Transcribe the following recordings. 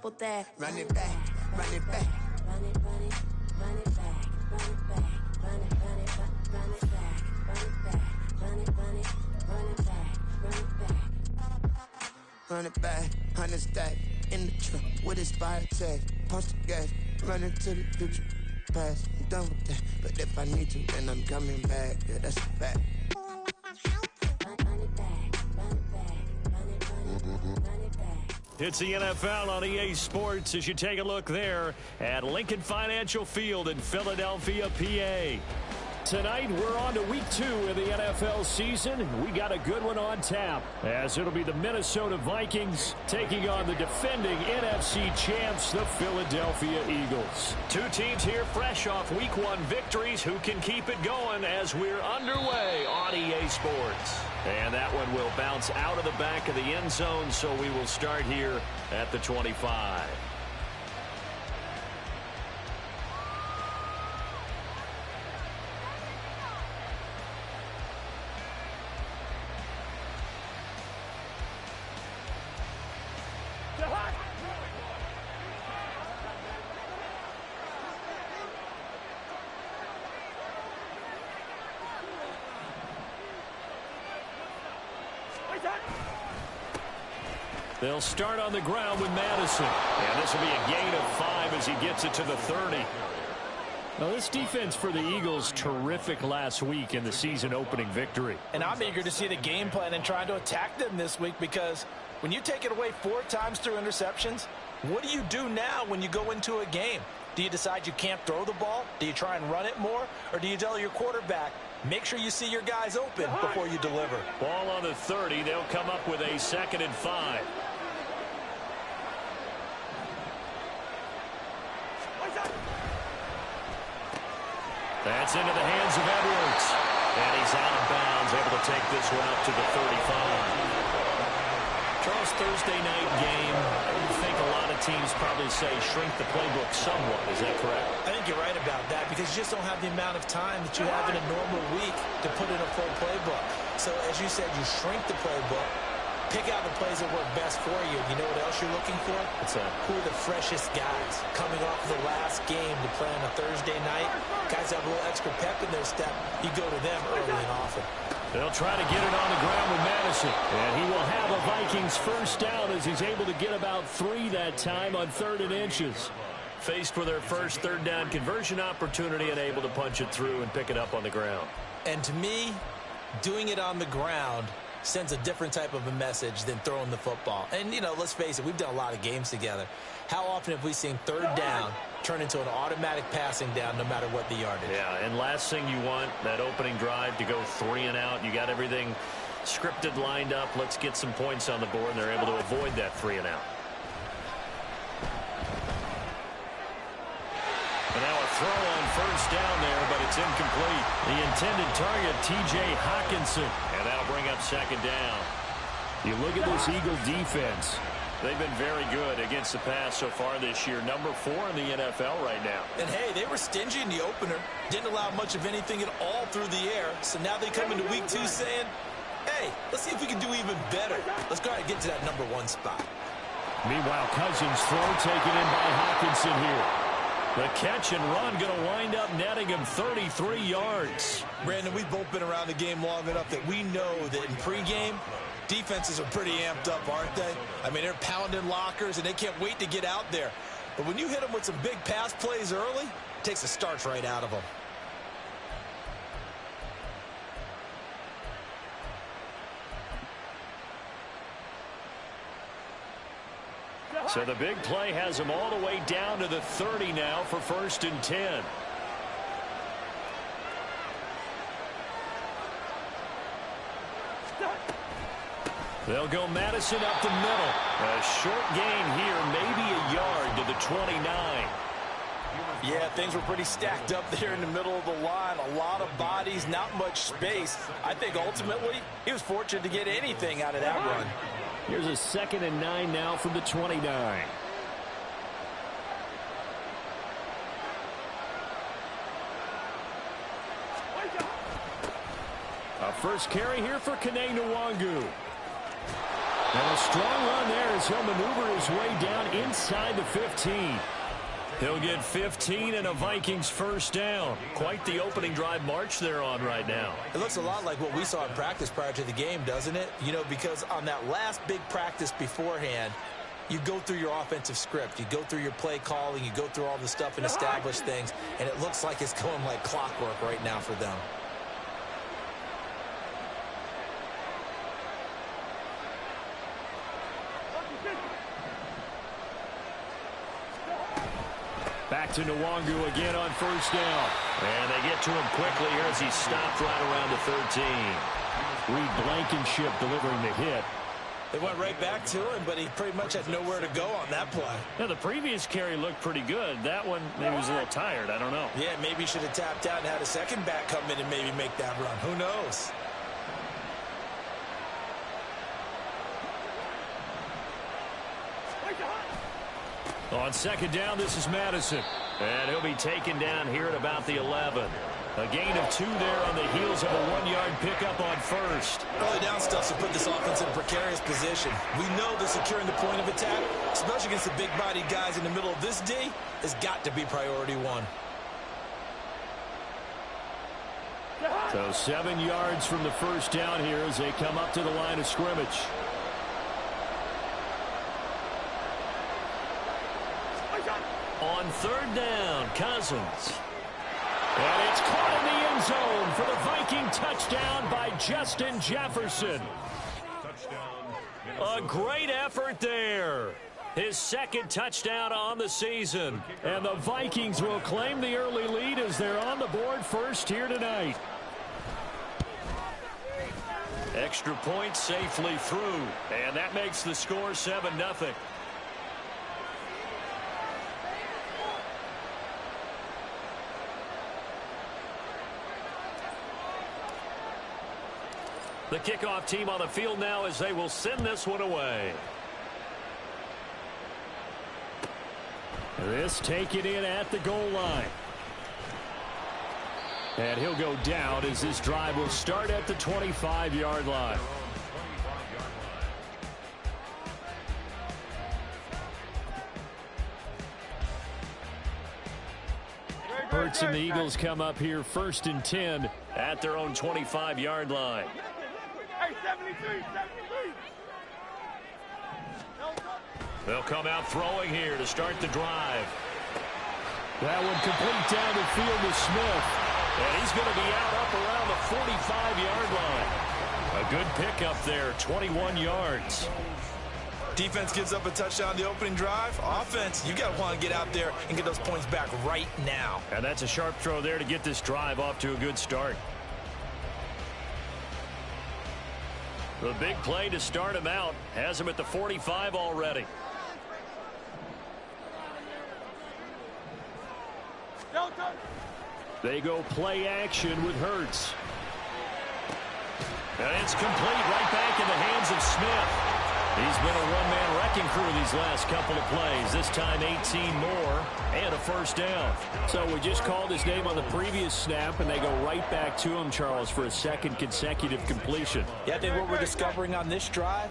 couple that. Run it back, run it back. Run it, run it, run it back, run it back, run it, run it, run it back, run it back, run it, run it, run it back, run it back. Run it back, 100 stack in the truck with his fire tag. Punch the gas, run into the future. Past, I'm done with that. But if I need to, then I'm coming back. Yeah, that's a fact. Run it back, run it back, run it, run it back. It's the NFL on EA Sports as you take a look there at Lincoln Financial Field in Philadelphia, PA. Tonight, we're on to week 2 of the NFL season. We got a good one on tap, as it'll be the Minnesota Vikings taking on the defending NFC champs, the Philadelphia Eagles. Two teams here fresh off week 1 victories who can keep it going as we're underway on EA Sports. And that one will bounce out of the back of the end zone, so we will start here at the 25. They'll start on the ground with Madison. And this will be a gain of 5 as he gets it to the 30. Now, this defense for the Eagles, terrific last week in the season-opening victory. And I'm eager to see the game plan and trying to attack them this week, because when you take it away 4 times through interceptions, what do you do now when you go into a game? Do you decide you can't throw the ball? Do you try and run it more? Or do you tell your quarterback, make sure you see your guys open before you deliver? Ball on the 30. They'll come up with a 2nd and 5. That's into the hands of Edwards. And he's out of bounds, able to take this one up to the 35. Charles, Thursday night game, I think a lot of teams probably say shrink the playbook somewhat. Is that correct? I think you're right about that, because you just don't have the amount of time that you have in a normal week to put in a full playbook. So, as you said, you shrink the playbook, pick out the plays that work best for you. You know what else you're looking for? What's that? Who are the freshest guys coming off the last game to play on a Thursday night? Guys have a little extra pep in their step. You go to them early and often. They'll try to get it on the ground with Madison. And he will have a Vikings first down as he's able to get about 3 that time on 3rd and inches. Faced with their first 3rd down conversion opportunity and able to punch it through and pick it up on the ground. And to me, doing it on the ground sends a different type of a message than throwing the football. And, you know, let's face it, we've done a lot of games together. How often have we seen 3rd down turn into an automatic passing down no matter what the yardage? Yeah, and last thing you want, that opening drive to go 3 and out. You got everything scripted, lined up. Let's get some points on the board, and they're able to avoid that 3 and out. And now a throw on first down there, but it's incomplete. The intended target, T.J. Hockenson. And that'll bring up 2nd down. You look at this Eagle defense. They've been very good against the pass so far this year. Number 4 in the NFL right now. And, hey, they were stingy in the opener. Didn't allow much of anything at all through the air. So now they come into week 2 saying, hey, let's see if we can do even better. Let's go ahead and get to that number 1 spot. Meanwhile, Cousins' throw taken in by Hockenson here. The catch and run going to wind up netting him 33 yards. Brandon, we've both been around the game long enough that we know that in pregame, defenses are pretty amped up, aren't they? I mean, they're pounding lockers, and they can't wait to get out there. But when you hit them with some big pass plays early, it takes the starch right out of them. So the big play has him all the way down to the 30 now for 1st and 10. They'll go Madison up the middle. A short gain here, maybe a yard to the 29. Yeah, things were pretty stacked up there in the middle of the line. A lot of bodies, not much space. I think ultimately he was fortunate to get anything out of that run. Here's a 2nd and 9 now from the 29. A first carry here for Kene Nwangu. And a strong run there as he'll maneuver his way down inside the 15. He'll get 15 and a Vikings first down. Quite the opening drive march they're on right now. It looks a lot like what we saw in practice prior to the game, doesn't it? You know, because on that last big practice beforehand, you go through your offensive script. You go through your play calling. You go through all the stuff and establish things. And it looks like it's going like clockwork right now for them. Back to Nwangu again on first down. And they get to him quickly here as he stopped right around the 13. Reed Blankenship delivering the hit. They went right back to him, but he pretty much had nowhere to go on that play. Yeah, the previous carry looked pretty good. That one, maybe he was a little tired. I don't know. Yeah, maybe he should have tapped out and had a second back come in and maybe make that run. Who knows? On second down, this is Madison. And he'll be taken down here at about the 11. A gain of 2 there on the heels of a 1-yard pickup on first. Early down stuff to put this offense in a precarious position. We know that securing the point of attack, especially against the big-bodied guys in the middle of this D, has got to be priority one. So 7 yards from the first down here as they come up to the line of scrimmage. On third down, Cousins. And it's caught in the end zone for the Viking touchdown by Justin Jefferson. A great effort there. His second touchdown on the season. And the Vikings will claim the early lead as they're on the board first here tonight. Extra point safely through. And that makes the score 7-0. The kickoff team on the field now as they will send this one away. This taken in at the goal line. And he'll go down as this drive will start at the 25-yard line. Hurts and the Eagles come up here 1st and 10 at their own 25-yard line. They'll come out throwing here to start the drive. That one complete down the field to Smith. And he's going to be out up around the 45-yard line. A good pickup there, 21 yards. Defense gives up a touchdown the opening drive. Offense, you got to want to get out there and get those points back right now. And that's a sharp throw there to get this drive off to a good start. The big play to start him out has him at the 45 already. They go play action with Hurts. And it's complete right back in the hands of Smith. He's been a one-man wrecking crew these last couple of plays. This time 18 more and a first down. So we just called his name on the previous snap, and they go right back to him, Charles, for a second consecutive completion. Yeah, I think what we're discovering on this drive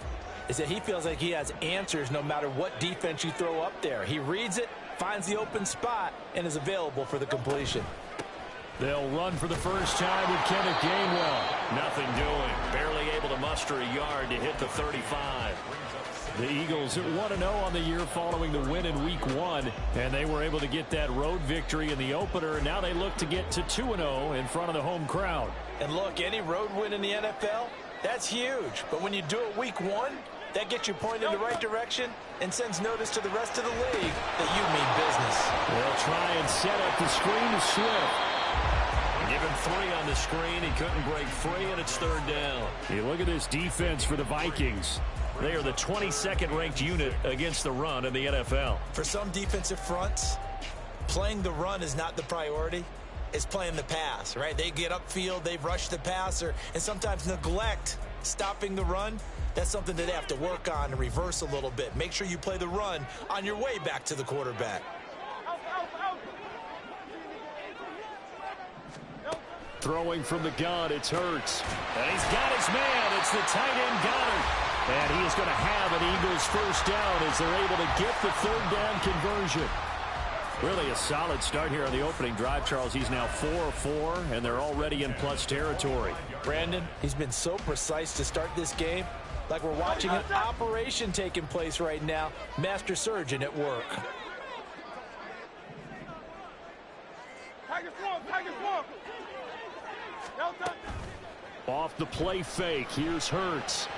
is that he feels like he has answers no matter what defense you throw up there. He reads it, finds the open spot, and is available for the completion. They'll run for the first time with Kenneth Gainwell. Nothing doing. Barely able to muster a yard to hit the 35. The Eagles at 1-0 on the year following the win in Week 1, and they were able to get that road victory in the opener. Now they look to get to 2-0 in front of the home crowd. And look, any road win in the NFL, that's huge. But when you do it Week 1, that gets you pointed in the right direction and sends notice to the rest of the league that you mean business. They'll try and set up the screen to Swift. Give him 3 on the screen. He couldn't break free, and it's third down. Hey, look at this defense for the Vikings. They are the 22nd ranked unit against the run in the NFL. For some defensive fronts, playing the run is not the priority. It's playing the pass, right? They get upfield, they rush the passer, and sometimes neglect stopping the run. That's something that they have to work on and reverse a little bit. Make sure you play the run on your way back to the quarterback. Throwing from the gun, it's Hurts. And he's got his man. It's the tight end Goddard. And he is going to have an Eagles first down as they're able to get the third down conversion. Really a solid start here on the opening drive, Charles. He's now 4-4, and they're already in plus territory. Brandon, he's been so precise to start this game. Like we're watching an operation taking place right now. Master surgeon at work. Off the play fake, here's Hurts.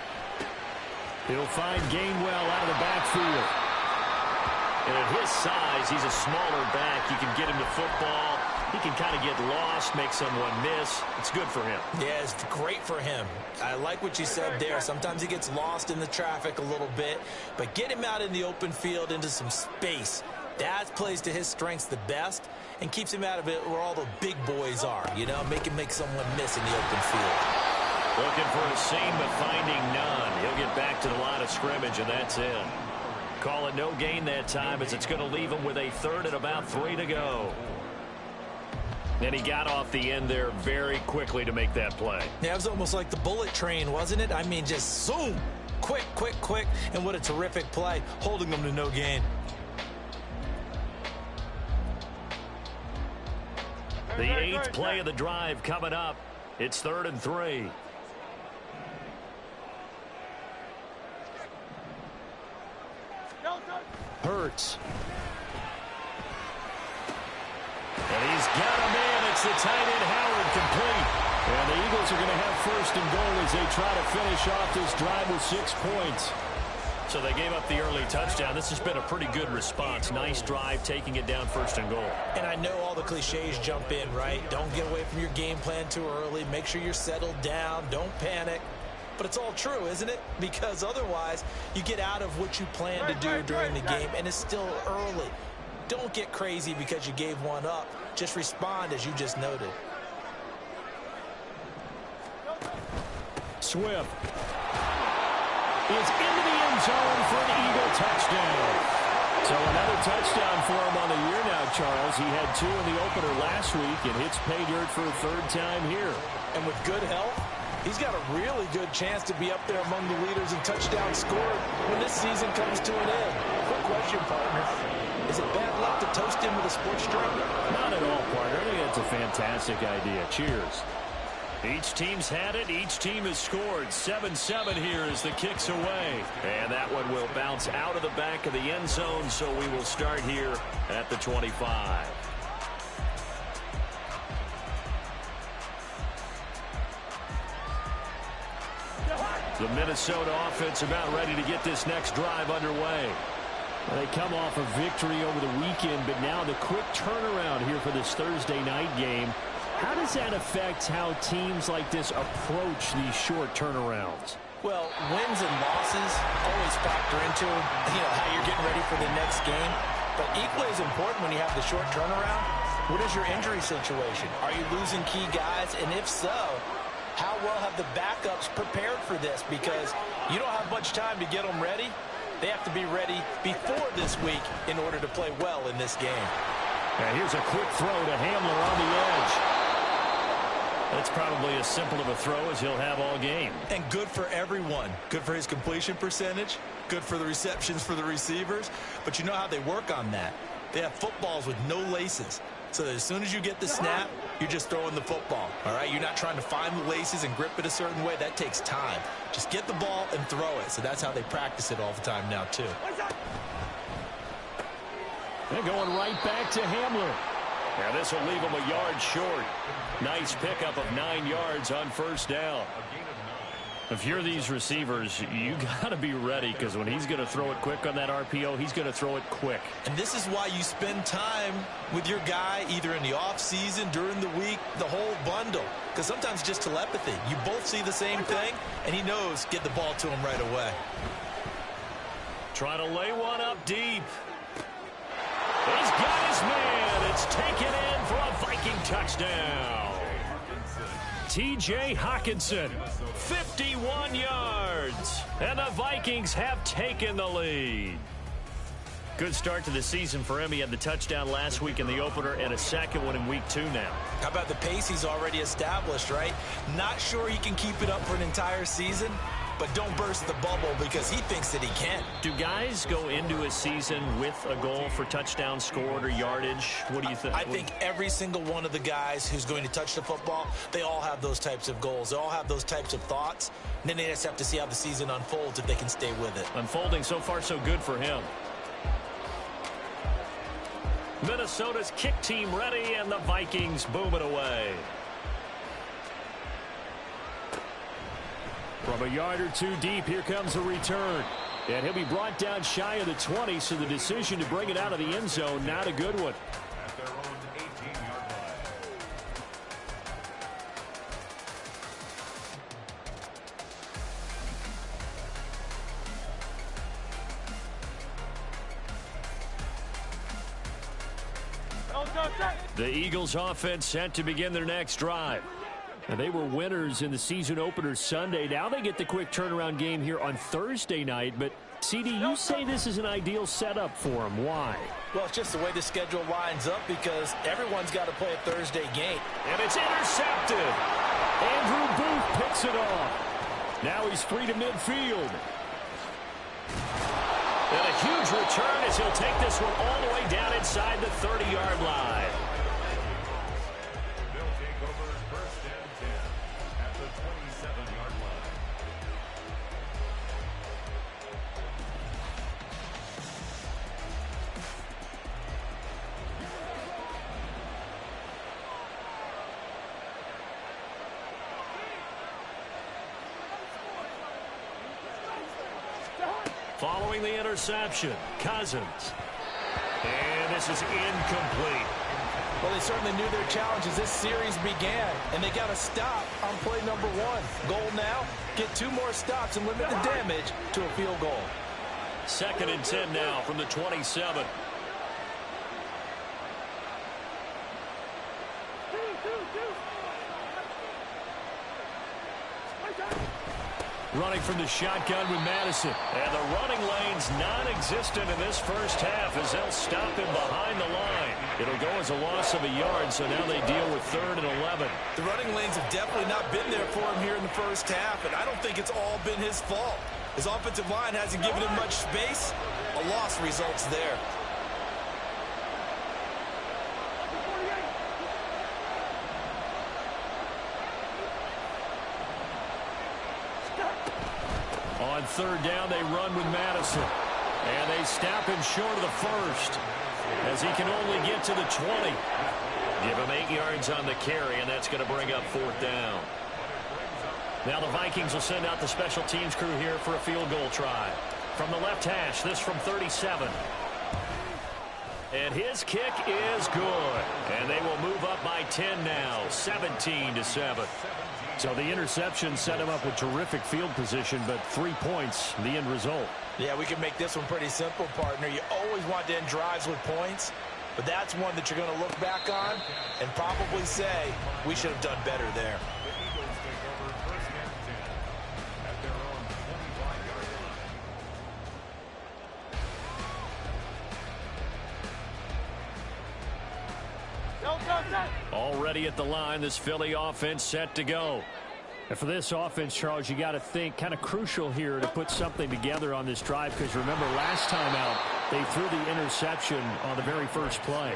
He'll find Gainwell out of the backfield. And at his size, he's a smaller back. You can get him the football. He can kind of get lost, make someone miss. It's good for him. Yeah, it's great for him. I like what you said there. Sometimes he gets lost in the traffic a little bit. But get him out in the open field into some space. That plays to his strengths the best and keeps him out of it where all the big boys are. You know, make someone miss in the open field. Looking for a seam, but finding none. He'll get back to the line of scrimmage, and that's it. Call it no gain that time as it's going to leave him with a third and about 3 to go. And he got off the end there very quickly to make that play. Yeah, it was almost like the bullet train, wasn't it? I mean, just zoom. Quick, quick, quick. And what a terrific play, holding them to no gain. The 8th play of the drive coming up. It's 3rd and 3. Hurts. And he's got him in. It's the tight end Howard complete. And the Eagles are going to have 1st and goal as they try to finish off this drive with 6 points. So they gave up the early touchdown. This has been a pretty good response. Nice drive, taking it down 1st and goal. And I know all the cliches jump in, right? Don't get away from your game plan too early. Make sure you're settled down. Don't panic. But it's all true, isn't it? Because otherwise, you get out of what you plan to do during the game, and it's still early. Don't get crazy because you gave one up. Just respond as you just noted. Swift is into the end zone for an Eagle touchdown. So another touchdown for him on the year now, Charles. He had 2 in the opener last week and hits pay dirt for a 3rd time here. And with good health, he's got a really good chance to be up there among the leaders in touchdowns scored when this season comes to an end. Quick question, partner. Is it bad luck to toast him with a sports drink? Not at all, partner. I think that's a fantastic idea. Cheers. Each team's had it. Each team has scored. 7-7 here as the kick's away. And that one will bounce out of the back of the end zone, so we will start here at the 25. The Minnesota offense about ready to get this next drive underway. They come off a victory over the weekend, but now the quick turnaround here for this Thursday night game. How does that affect how teams like this approach these short turnarounds? Well, wins and losses always factor into, how you're getting ready for the next game. But equally as important when you have the short turnaround, what is your injury situation? Are you losing key guys? And if so, how well have the backups prepared for this? Because you don't have much time to get them ready. They have to be ready before this week in order to play well in this game. And here's a quick throw to Hamler on the edge. That's probably as simple of a throw as he'll have all game. And good for everyone. Good for his completion percentage. Good for the receptions for the receivers. But you know how they work on that. They have footballs with no laces. So that as soon as you get the snap, you're just throwing the football. All right? You're not trying to find the laces and grip it a certain way. That takes time. Just get the ball and throw it. So that's how they practice it all the time now, too. They're going right back to Hamler. Now this will leave him a yard short. Nice pickup of 9 yards on 1st down. If you're these receivers, you got to be ready because when he's going to throw it quick on that RPO, he's going to throw it quick. And this is why you spend time with your guy either in the offseason, during the week, the whole bundle. Because sometimes just telepathy. You both see the same thing, and he knows get the ball to him right away. Trying to lay one up deep. He's got his man. It's taken in for a Viking touchdown. T.J. Hockenson, 51 yards. And the Vikings have taken the lead. Good start to the season for him. He had the touchdown last week in the opener and a second one in week 2 now. How about the pace he's already established, right? Not sure he can keep it up for an entire season, but don't burst the bubble because he thinks that he can. Do guys go into a season with a goal for touchdown scored or yardage? What do you think? I think every single one of the guys who's going to touch the football, they all have those types of goals. They all have those types of thoughts. And then they just have to see how the season unfolds if they can stay with it. Unfolding so far so good for him. Minnesota's kick team ready, and the Vikings boom it away. From a yard or two deep, here comes a return. And he'll be brought down shy of the 20, so the decision to bring it out of the end zone, not a good one. At their own 18-yard line. The Eagles offense set to begin their next drive. And they were winners in the season opener Sunday. Now they get the quick turnaround game here on Thursday night. But, CD, you say this is an ideal setup for them. Why? Well, it's just the way the schedule lines up because everyone's got to play a Thursday game. And it's intercepted. Andrew Booth picks it off. Now he's free to midfield. And a huge return as he'll take this one all the way down inside the 30-yard line. They'll take over first and 10 at the 27-yard line. Following the interception, Cousins. And this is incomplete. Well, they certainly knew their challenge as this series began, and they got to stop on play number 1. Goal now, get 2 more stops and limit the damage to a field goal. 2nd and 10 now from the 27. Running from the shotgun with Madison. And the running lane's non-existent in this first half as they'll stop him behind the line. It'll go as a loss of a yard, so now they deal with 3rd and 11. The running lanes have definitely not been there for him here in the first half, and I don't think it's all been his fault. His offensive line hasn't given him much space. A loss results there. On 3rd down, they run with Madison. And they stop him short of the first as he can only get to the 20. Give him 8 yards on the carry, and that's going to bring up 4th down. Now the Vikings will send out the special teams crew here for a field goal try. From the left hash, this from 37. And his kick is good. And they will move up by 10 now, 17-7. So the interception set him up with terrific field position, but 3 points, the end result. Yeah, we can make this one pretty simple, partner. You always want to end drives with points, but that's one that you're going to look back on and probably say, we should have done better there. The Eagles take over first and 10 at their own 25-yard line. Already at the line, this Philly offense set to go. And for this offense, Charles, you got to think kind of crucial here to put something together on this drive because remember last time out, they threw the interception on the very first play.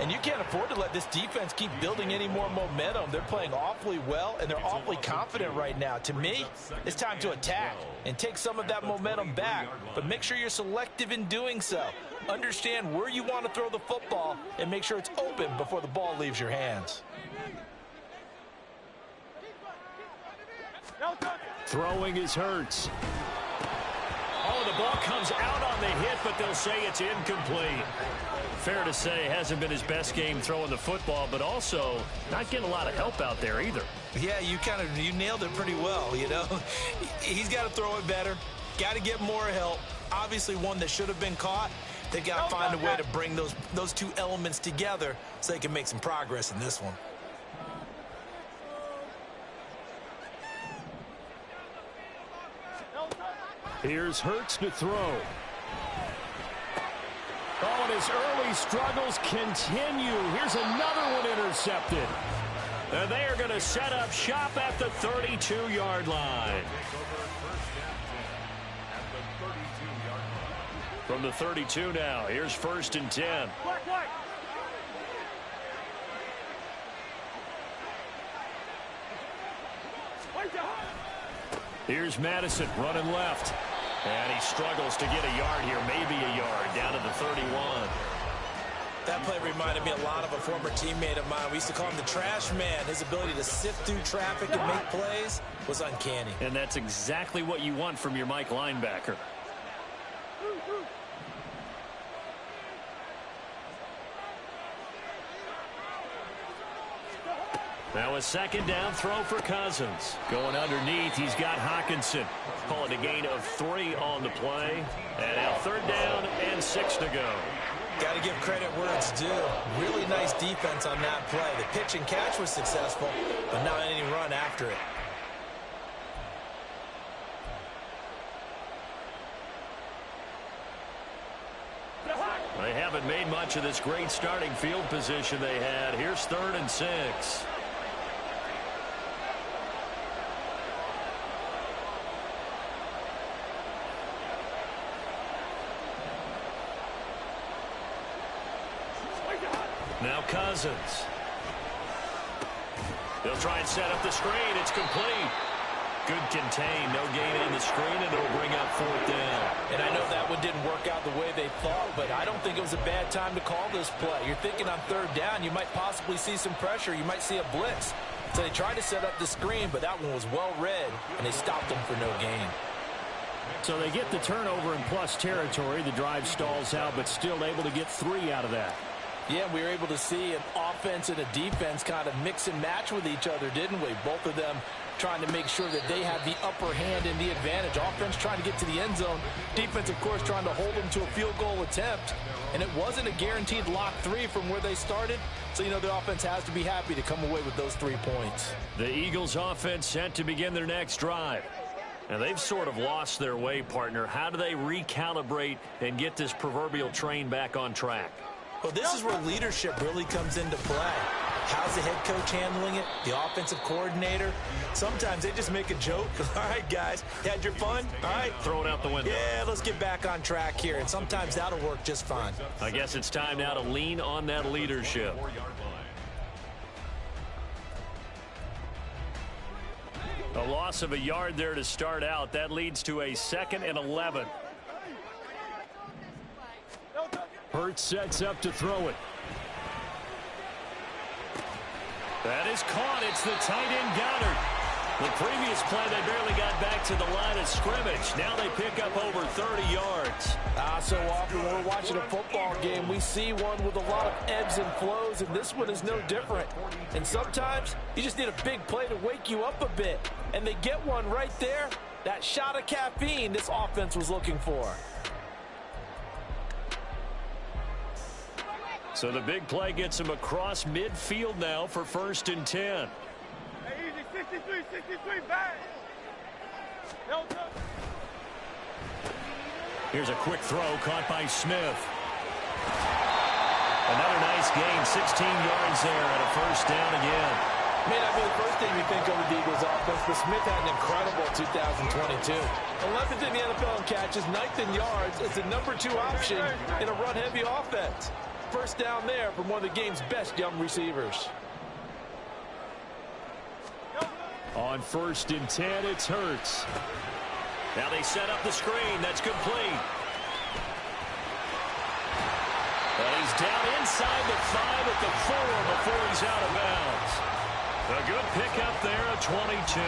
And you can't afford to let this defense keep building any more momentum. They're playing awfully well, and they're awfully confident right now. To me, it's time to attack and take some of that momentum back, but make sure you're selective in doing so. Understand where you want to throw the football and make sure it's open before the ball leaves your hands. Throwing is Hurts. Oh, the ball comes out on the hit, but they'll say it's incomplete. Fair to say, hasn't been his best game throwing the football, but also not getting a lot of help out there either. Yeah, you nailed it pretty well, you know. He's got to throw it better, got to get more help. Obviously one that should have been caught. They've got to find a way to bring those two elements together so they can make some progress in this one. Here's Hurts to throw. Oh, and his early struggles continue. Here's another one intercepted. And they are going to set up shop at the 32-yard line. From the 32 now, here's 1st and 10. Here's Madison running left. And he struggles to get a yard here, maybe a yard, down to the 31. That play reminded me a lot of a former teammate of mine. We used to call him the trash man. His ability to sift through traffic and make plays was uncanny. And that's exactly what you want from your Mike linebacker. Now a 2nd down throw for Cousins. Going underneath, he's got Hockenson. Call it a gain of 3 on the play. And now 3rd down and 6 to go. Got to give credit where it's due. Really nice defense on that play. The pitch and catch was successful, but not any run after it. They haven't made much of this great starting field position they had. Here's 3rd and 6. Now Cousins. They'll try and set up the screen. It's complete. Good contain. No gain on the screen, and it'll bring up 4th down. And I know that one didn't work out the way they thought, but I don't think it was a bad time to call this play. You're thinking on 3rd down, you might possibly see some pressure. You might see a blitz. So they tried to set up the screen, but that one was well read, and they stopped them for no gain. So they get the turnover in plus territory. The drive stalls out, but still able to get 3 out of that. Yeah, we were able to see an offense and a defense kind of mix and match with each other, didn't we? Both of them trying to make sure that they have the upper hand and the advantage. Offense trying to get to the end zone. Defense, of course, trying to hold them to a field goal attempt. And it wasn't a guaranteed lock 3 from where they started. So, you know, the offense has to be happy to come away with those 3 points. The Eagles offense set to begin their next drive. And they've sort of lost their way, partner. How do they recalibrate and get this proverbial train back on track? Well, this is where leadership really comes into play. How's the head coach handling it? The offensive coordinator? Sometimes they just make a joke. All right, guys, you had your fun? All right. Throw it out the window. Yeah, let's get back on track here. And sometimes that'll work just fine. I guess it's time now to lean on that leadership. A loss of a yard there to start out. That leads to a 2nd and 11. Hurts sets up to throw it. That is caught. It's the tight end Goddard. The previous play, they barely got back to the line of scrimmage. Now they pick up over 30 yards. So often when we're watching a football game, we see one with a lot of ebbs and flows, and this one is no different. And sometimes you just need a big play to wake you up a bit. And they get one right there. That shot of caffeine this offense was looking for. So the big play gets him across midfield now for 1st and 10. Here's a quick throw caught by Smith. Another nice gain, 16 yards there and a 1st down again. May not be the first thing we think of with the Eagles offense, but Smith had an incredible 2022. 11th in the NFL in catches, 9th in yards. It's a number 2 option in a run-heavy offense. 1st down there from one of the game's best young receivers. On 1st and 10, it's Hurts. Now they set up the screen. That's complete. And he's down inside the 5 at the 4 before he's out of bounds. A good pickup there at 22.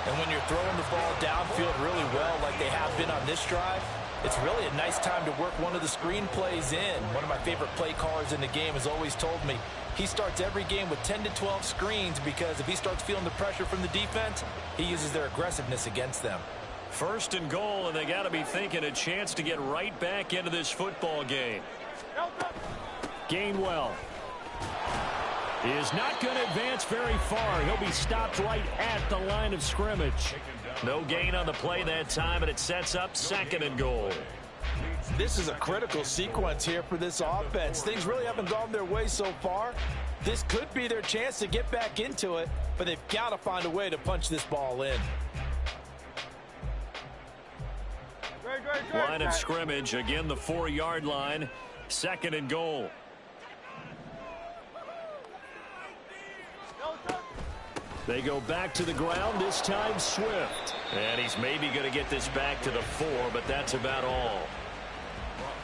And when you're throwing the ball downfield really well like they have been on this drive, it's really a nice time to work one of the screen plays in. One of my favorite play callers in the game has always told me he starts every game with 10 to 12 screens because if he starts feeling the pressure from the defense, he uses their aggressiveness against them. 1st and goal, and they got to be thinking a chance to get right back into this football game. Gainwell is not going to advance very far. He'll be stopped right at the line of scrimmage. No gain on the play that time, and it sets up 2nd and goal. This is a critical sequence here for this offense. Things really haven't gone their way so far. This could be their chance to get back into it, but they've got to find a way to punch this ball in. Line of scrimmage, again the 4-yard line, 2nd and goal. They go back to the ground, this time Swift. And he's maybe going to get this back to the 4, but that's about all.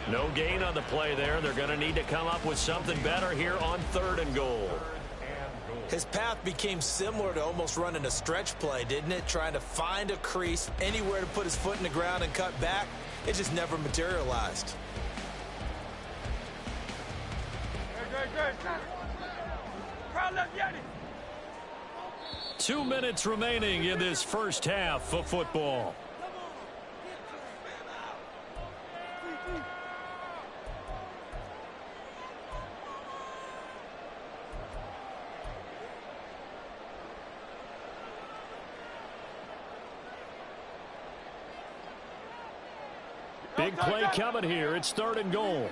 No gain on the play there. They're going to need to come up with something better here on 3rd and goal. His path became similar to almost running a stretch play, didn't it? Trying to find a crease, anywhere to put his foot in the ground and cut back. It just never materialized. 2 minutes remaining in this first half of football. Big play coming here. It's 3rd and goal.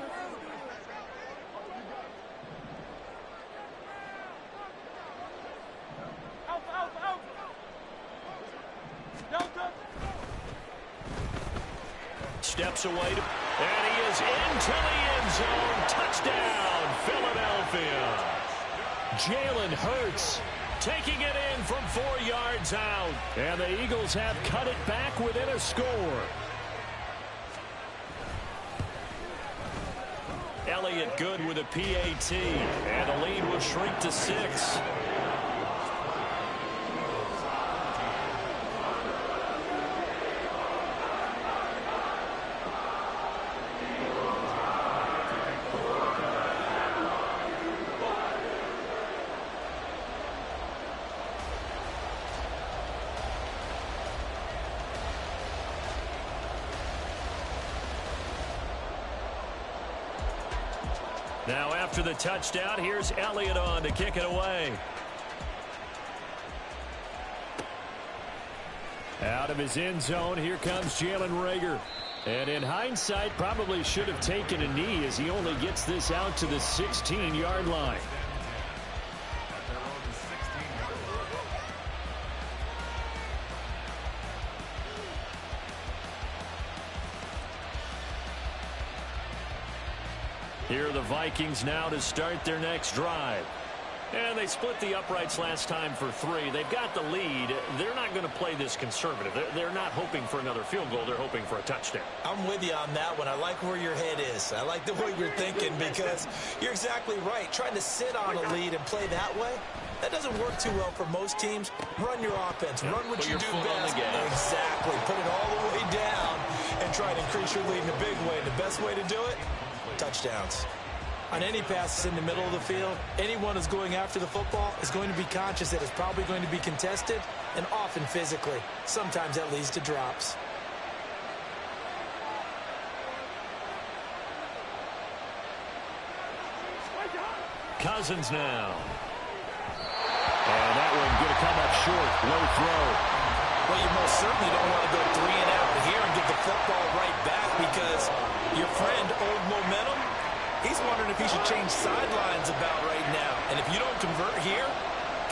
Steps away, and he is into the end zone. Touchdown, Philadelphia. Jalen Hurts taking it in from 4 yards out. And the Eagles have cut it back within a score. Elliott good with a PAT, and the lead will shrink to 6. Now after the touchdown, here's Elliott on to kick it away. Out of his end zone, here comes Jalen Reagor. And in hindsight, probably should have taken a knee as he only gets this out to the 16-yard line. Here are the Vikings now to start their next drive. And they split the uprights last time for 3. They've got the lead. They're not going to play this conservative. They're not hoping for another field goal. They're hoping for a touchdown. I'm with you on that one. I like where your head is. I like the way you're thinking because you're exactly right. Trying to sit on a lead and play that way, that doesn't work too well for most teams. Run your offense. Run what you do best. Exactly. Put it all the way down and try to increase your lead in a big way. The best way to do it? Touchdowns. On any passes in the middle of the field, anyone who's going after the football is going to be conscious that it's probably going to be contested and often physically. Sometimes that leads to drops. Cousins now. And that one going to come up short. Low throw. Well, you most certainly don't want to go 3 and out here and get the football right back because your friend, Old Momentum, he's wondering if he should change sidelines about right now. And if you don't convert here,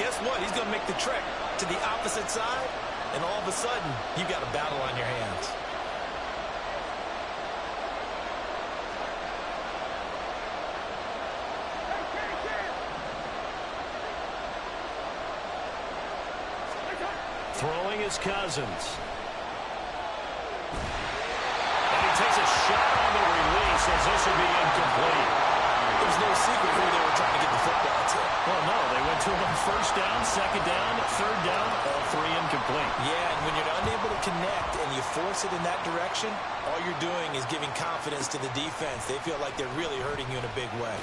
guess what? He's going to make the trek to the opposite side, and all of a sudden, you've got a battle on your hands. Throwing is Cousins. And he takes a shot on the release as this will be incomplete. There's no secret who they were trying to get the football to. Well, no, they went to him on 1st down, 2nd down, 3rd down, all 3 incomplete. Yeah, and when you're unable to connect and you force it in that direction, all you're doing is giving confidence to the defense. They feel like they're really hurting you in a big way.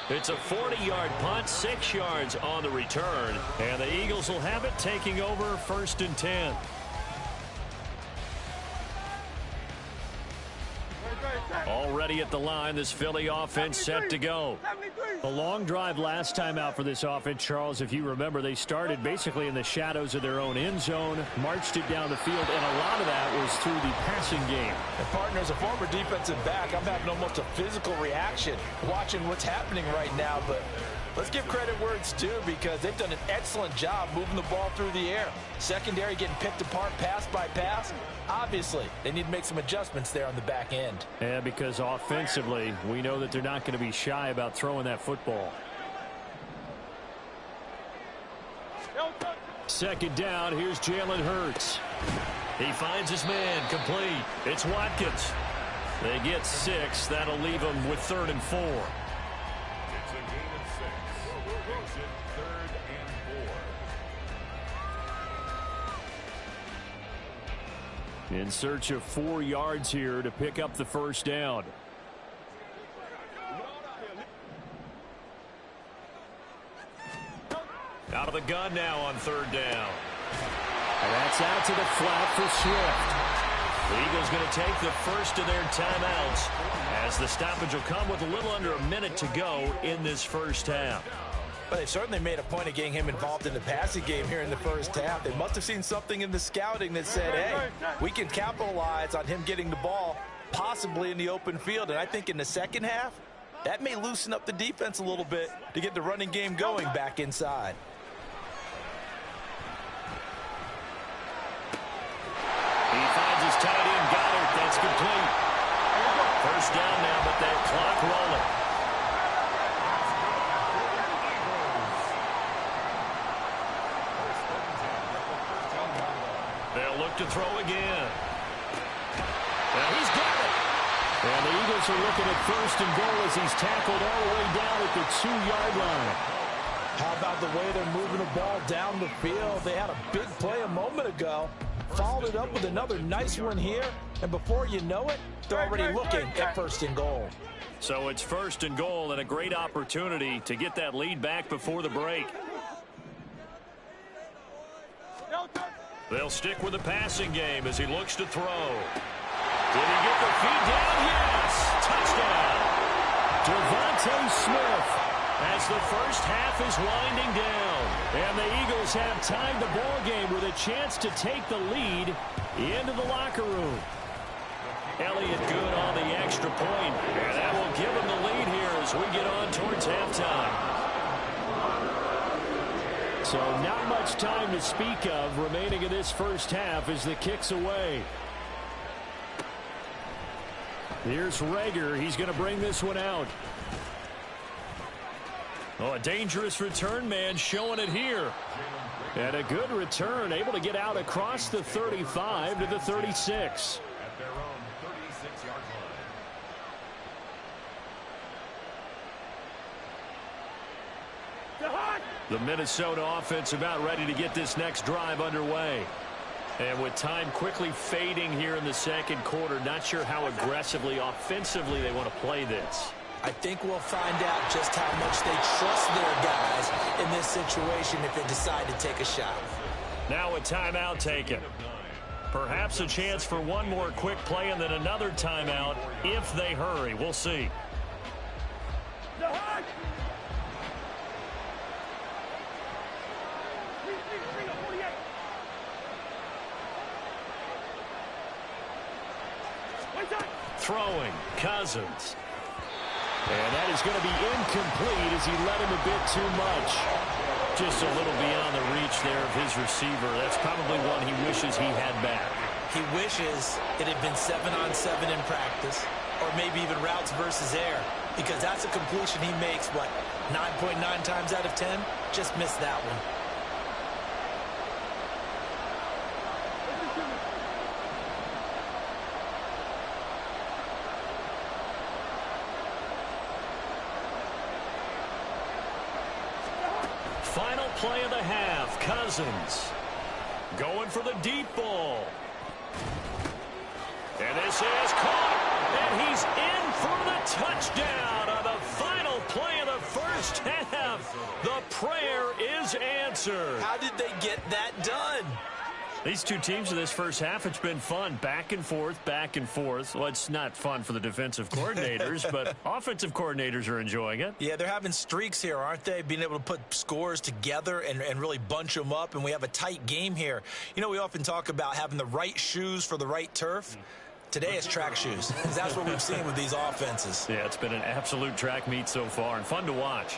It's a 40-yard punt, 6 yards on the return, and the Eagles will have it taking over 1st and 10. ready at the line. This Philly offense set to go. A long drive last time out for this offense, Charles. If you remember, they started basically in the shadows of their own end zone, marched it down the field, and a lot of that was through the passing game. And partner, as a former defensive back, I'm having almost a physical reaction watching what's happening right now. But let's give credit where it's due, because they've done an excellent job moving the ball through the air. Secondary getting picked apart pass by pass. Obviously, they need to make some adjustments there on the back end. Yeah, because offensively, we know that they're not going to be shy about throwing that football. Second down, here's Jalen Hurts. He finds his man, complete. It's Watkins. They get 6. That'll leave them with 3rd and 4. It's a gain of 6. Makes it 3rd and 4. In search of 4 yards here to pick up the first down. Out of the gun now on 3rd down. And that's out to the flat for Swift. The Eagles going to take the first of their timeouts as the stoppage will come with a little under a minute to go in this first half. But they certainly made a point of getting him involved in the passing game here in the first half. They must have seen something in the scouting that said, hey, we can capitalize on him getting the ball possibly in the open field. And I think in the second half, that may loosen up the defense a little bit to get the running game going back inside. He finds his tight end, Goddard. That's complete. First down now, but that clock rolling. They'll look to throw again. Now he's got it. And the Eagles are looking at 1st and goal as he's tackled all the way down at the 2-yard line. How about the way they're moving the ball down the field? They had a big play a moment ago. Followed it up with another nice one here. And before you know it, they're already looking at 1st and goal. So it's 1st and goal and a great opportunity to get that lead back before the break. They'll stick with the passing game as he looks to throw. Did he get the feet down? Yes! Touchdown! Devontae Smith. As the first half is winding down. And the Eagles have tied the ball game with a chance to take the lead into the locker room. Elliott good on the extra point. And that will give him the lead here as we get on towards halftime. So not much time to speak of remaining in this first half as the kick's away. Here's Reagor. He's going to bring this one out. Oh, a dangerous return man showing it here. And a good return, able to get out across the 35 to the 36. At their own 36-yard line. The Minnesota offense about ready to get this next drive underway. And with time quickly fading here in the second quarter, not sure how aggressively, offensively they want to play this. I think we'll find out just how much they trust their guys in this situation if they decide to take a shot. Now a timeout taken. Perhaps a chance for one more quick play and then another timeout if they hurry. We'll see. Throwing, Cousins. And that is going to be incomplete as he led him a bit too much. Just a little beyond the reach there of his receiver. That's probably one he wishes he had back. He wishes it had been 7-on-7 in practice, or maybe even routes versus air, because that's a completion he makes, what, 9.9 times out of 10? Just missed that one. Final play of the half. Cousins going for the deep ball. And this is caught. And he's in for the touchdown on the final play of the first half. The prayer is answered. How did they get that done? These two teams in this first half, it's been fun. Back and forth, back and forth. Well, it's not fun for the defensive coordinators, but offensive coordinators are enjoying it. Yeah, they're having streaks here, aren't they? Being able to put scores together and really bunch them up, and we have a tight game here. You know, we often talk about having the right shoes for the right turf. Today it's track shoes, because that's what we've seen with these offenses. Yeah, it's been an absolute track meet so far and fun to watch.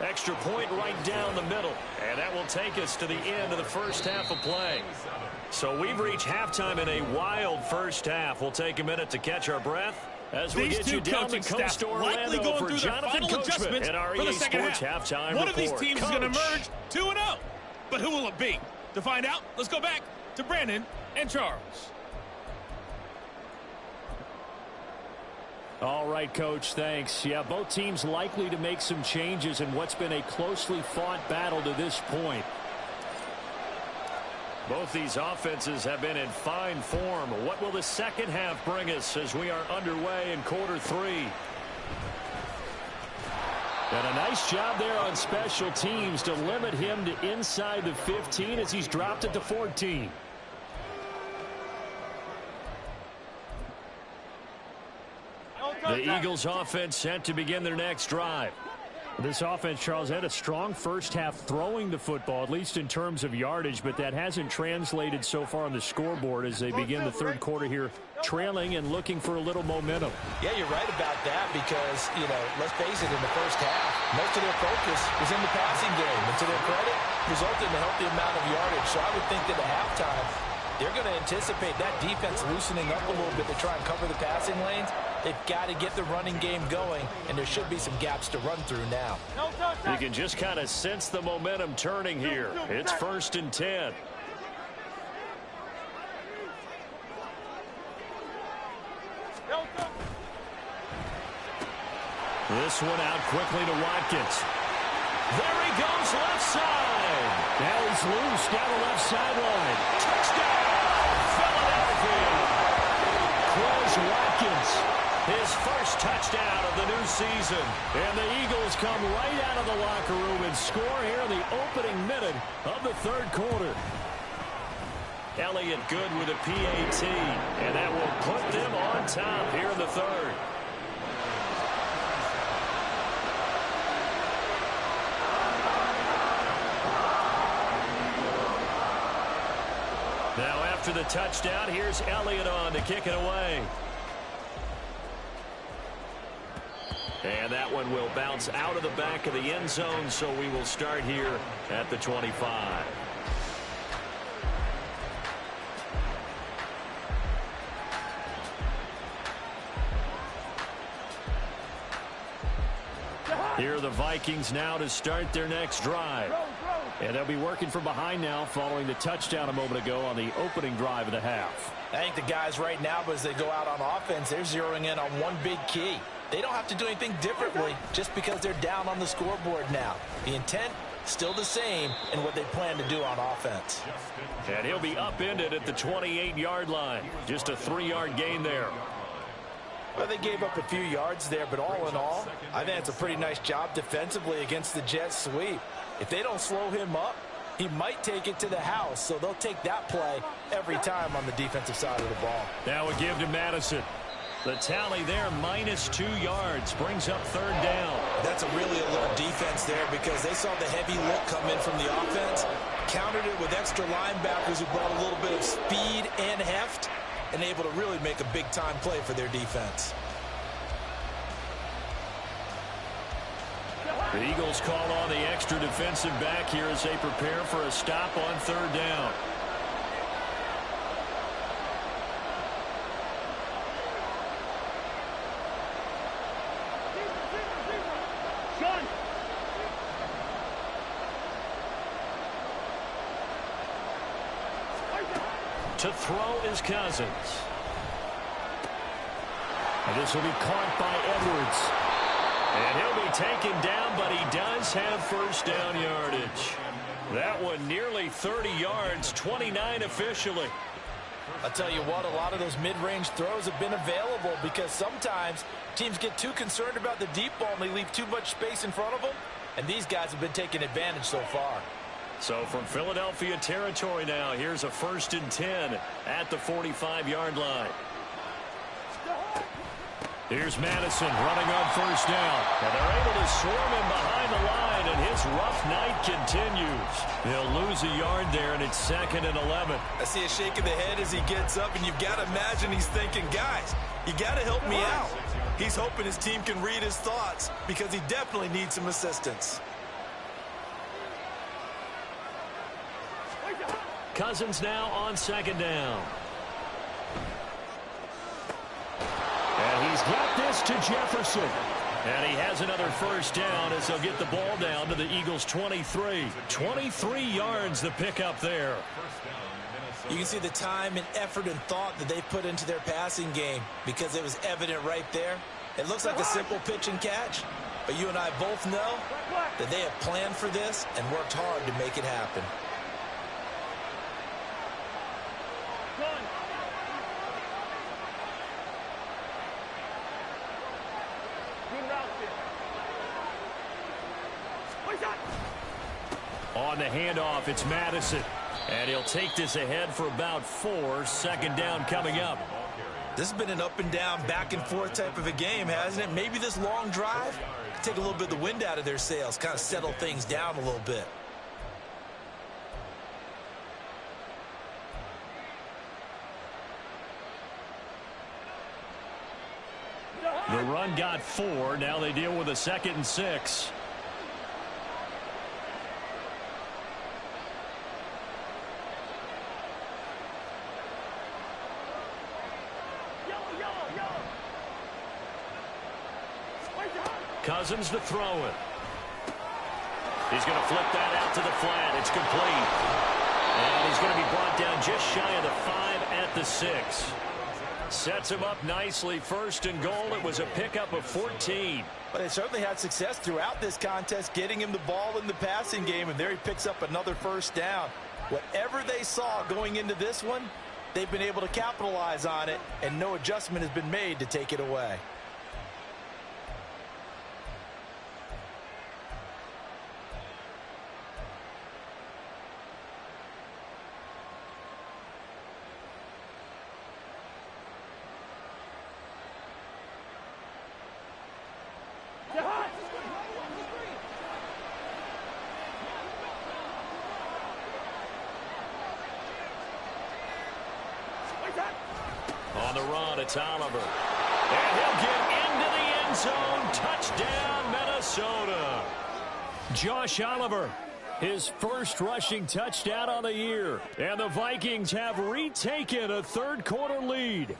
Extra point right down the middle, and that will take us to the end of the first half of play. So we've reached halftime in a wild first half. We'll take a minute to catch our breath as we get you down to Coast Orlando for Jonathan Coachman at our EA Sports Halftime One of these Report. teams is going to emerge 2-0. But who will it be? To find out, let's go back to Brandon and Charles. All right, Coach, thanks. Yeah, both teams likely to make some changes in what's been a closely fought battle to this point. Both these offenses have been in fine form. What will the second half bring us as we are underway in quarter three? And a nice job there on special teams to limit him to inside the 15 as he's dropped it to 14. The Eagles offense set to begin their next drive. This offense, Charles, had a strong first half throwing the football, at least in terms of yardage, but that hasn't translated so far on the scoreboard as they begin the third quarter here, trailing and looking for a little momentum. Yeah, you're right about that because, you know, let's face it, in the first half, most of their focus was in the passing game. And to their credit, resulted in a healthy amount of yardage. So I would think that at halftime, they're going to anticipate that defense loosening up a little bit to try and cover the passing lanes. They've got to get the running game going, and there should be some gaps to run through now. You can just kind of sense the momentum turning here. It's 1st and 10. This one out quickly to Watkins. There he goes, left side. Now he's loose down the left sideline. Touchdown, Philadelphia. Quez Watkins, his first touchdown of the new season. And the Eagles come right out of the locker room and score here in the opening minute of the third quarter. Elliott good with a PAT, and that will put them on top here in the third. Now after the touchdown, here's Elliott on to kick it away. And that one will bounce out of the back of the end zone, so we will start here at the 25. Here are the Vikings now to start their next drive. And they'll be working from behind now following the touchdown a moment ago on the opening drive of the half. I think the guys right now, as they go out on offense, they're zeroing in on one big key. They don't have to do anything differently just because they're down on the scoreboard now. The intent, still the same in what they plan to do on offense. And he'll be upended at the 28-yard line. Just a 3-yard gain there. Well, they gave up a few yards there, but all in all, I think it's a pretty nice job defensively against the Jets sweep. If they don't slow him up, he might take it to the house, so they'll take that play every time on the defensive side of the ball. Now we give to Madison. The tally there, -2 yards, brings up third down. That's a really alert defense there because they saw the heavy look come in from the offense, countered it with extra linebackers who brought a little bit of speed and heft, and able to really make a big-time play for their defense. The Eagles call on the extra defensive back here as they prepare for a stop on third down. To throw is Cousins. And this will be caught by Edwards. And he'll be taken down, but he does have first down yardage. That one nearly 30 yards, 29 officially. I'll tell you what, a lot of those mid-range throws have been available because sometimes teams get too concerned about the deep ball and they leave too much space in front of them, and these guys have been taking advantage so far. So from Philadelphia territory now, here's a 1st and 10 at the 45-yard line. Here's Madison running on 1st down. And they're able to swarm him behind the line, and his rough night continues. They'll lose a yard there, and it's 2nd and 11. I see a shake of the head as he gets up, and you've got to imagine he's thinking, guys, you got to help me out. He's hoping his team can read his thoughts because he definitely needs some assistance. Cousins now on 2nd down. And he's got this to Jefferson. And he has another 1st down as they'll get the ball down to the Eagles' 23. 23 yards the pickup there. You can see the time and effort and thought that they put into their passing game because it was evident right there. It looks like a simple pitch and catch, but you and I both know that they have planned for this and worked hard to make it happen. On the handoff, it's Madison. And he'll take this ahead for about 4. 2nd down coming up. This has been an up and down, back and forth type of a game, hasn't it? Maybe this long drive could take a little bit of the wind out of their sails, kind of settle things down a little bit. The run got 4. Now they deal with a 2nd and 6. Cousins to throw it. He's going to flip that out to the flat. It's complete. And he's going to be brought down just shy of the 5 at the 6. Sets him up nicely. 1st and goal. It was a pickup of 14. But they certainly had success throughout this contest, getting him the ball in the passing game, and there he picks up another 1st down. Whatever they saw going into this one, they've been able to capitalize on it, and no adjustment has been made to take it away. On the run, it's Oliver. And he'll get into the end zone. Touchdown, Minnesota. Josh Oliver, his 1st rushing touchdown on the year. And the Vikings have retaken a 3rd-quarter lead.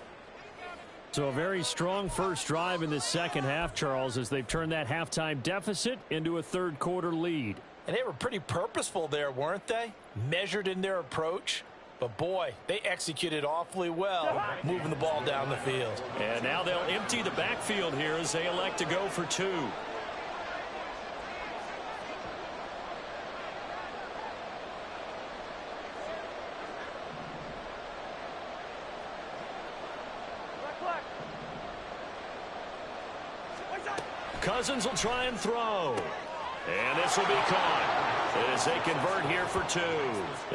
So a very strong first drive in the 2nd half, Charles, as they've turned that halftime deficit into a 3rd-quarter lead. And they were pretty purposeful there, weren't they? Measured in their approach. But, boy, they executed awfully well, moving the ball down the field. And now they'll empty the backfield here as they elect to go for 2. Cousins will try and throw. And this will be caught as they convert here for 2.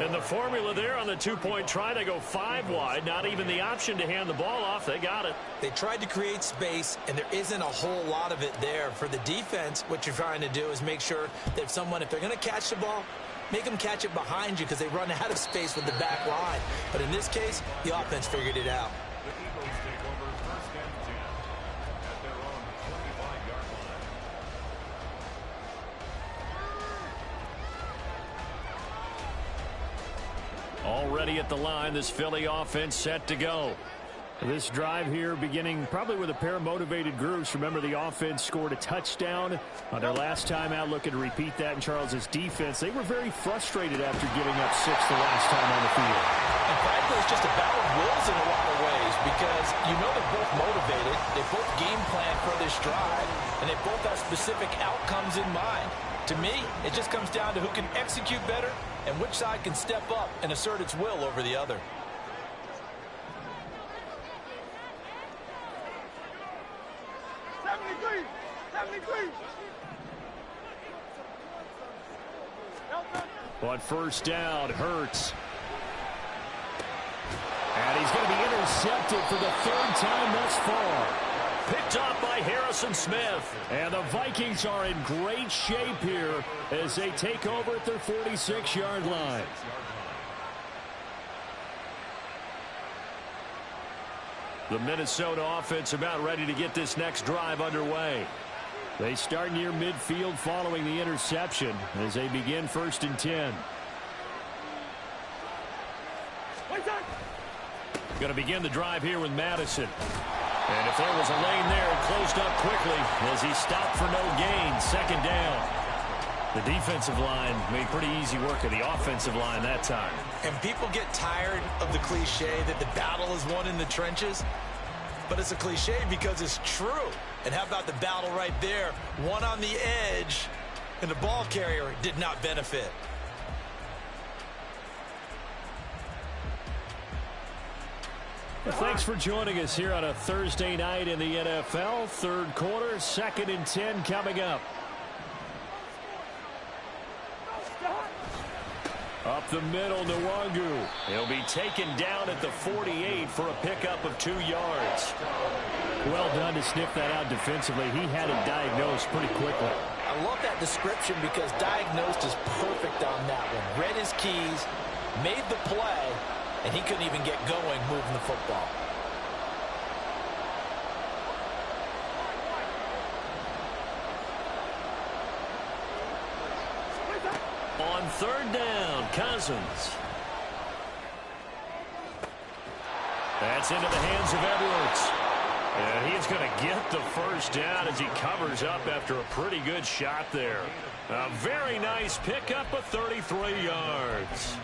And the formula there on the 2-point try, they go 5 wide. Not even the option to hand the ball off. They got it. They tried to create space, and there isn't a whole lot of it there. For the defense, what you're trying to do is make sure that if they're going to catch the ball, make them catch it behind you because they run out of space with the back line. But in this case, the offense figured it out. The Eagles take over 1st and 10 at their own 25-yard line. Already at the line, this Philly offense set to go. This drive here beginning probably with a pair of motivated groups. Remember, the offense scored a touchdown on their last time out. Looking to repeat that in Charles's defense. They were very frustrated after giving up 6 the last time on the field. And frankly, it's just a battle of wills in a lot of ways because you know they're both motivated. They both game plan for this drive, and they both have specific outcomes in mind. To me, it just comes down to who can execute better and which side can step up and assert its will over the other. On first down, Hurts. And he's going to be intercepted for the third time thus far. Picked off by Harrison Smith. And the Vikings are in great shape here as they take over at their 46-yard line. The Minnesota offense about ready to get this next drive underway. They start near midfield following the interception as they begin 1st and 10. Going to begin the drive here with Madison. And if there was a lane there, it closed up quickly as he stopped for no gain. 2nd down. The defensive line made pretty easy work of the offensive line that time. And people get tired of the cliche that the battle is won in the trenches. But it's a cliche because it's true. And how about the battle right there? One on the edge, and the ball carrier did not benefit. Well, thanks for joining us here on a Thursday night in the NFL. 3rd quarter, 2nd and 10 coming up. Up the middle, Nwangu. He'll be taken down at the 48 for a pickup of 2 yards. Well done to sniff that out defensively. He had it diagnosed pretty quickly. I love that description because diagnosed is perfect on that one. Read his keys, made the play, and he couldn't even get going moving the football. On 3rd down, Cousins. That's into the hands of Edwards. And he's going to get the 1st down as he covers up after a pretty good shot there. A very nice pickup of 33 yards.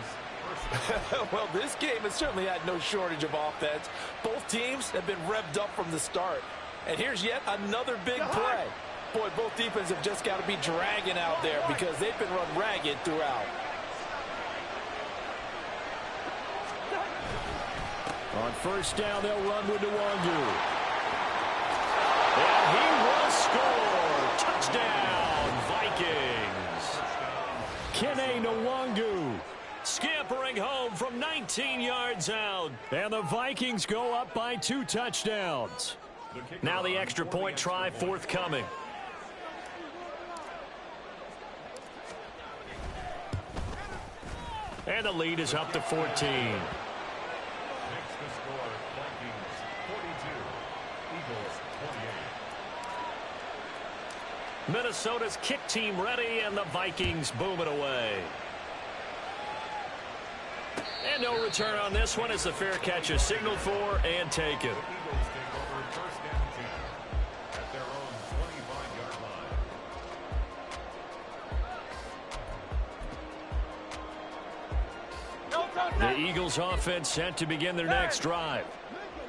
Well, this game has certainly had no shortage of offense. Both teams have been revved up from the start. And here's yet another big play. Boy, both defenses have just got to be dragging out there because they've been run ragged throughout. On 1st down, they'll run with Nwangu. And he will score. Touchdown, Vikings. Kene Nwangu scampering home from 19 yards out. And the Vikings go up by 2 touchdowns. Now the extra point try forthcoming. And the lead is up to 14. Next to score, Vikings 42, Eagles 28. Minnesota's kick team ready, and the Vikings boom it away. And no return on this one as the fair catch is signaled for and taken. Eagles take over 1st and 10 at their own 25-yard line. The Eagles offense set to begin their next drive.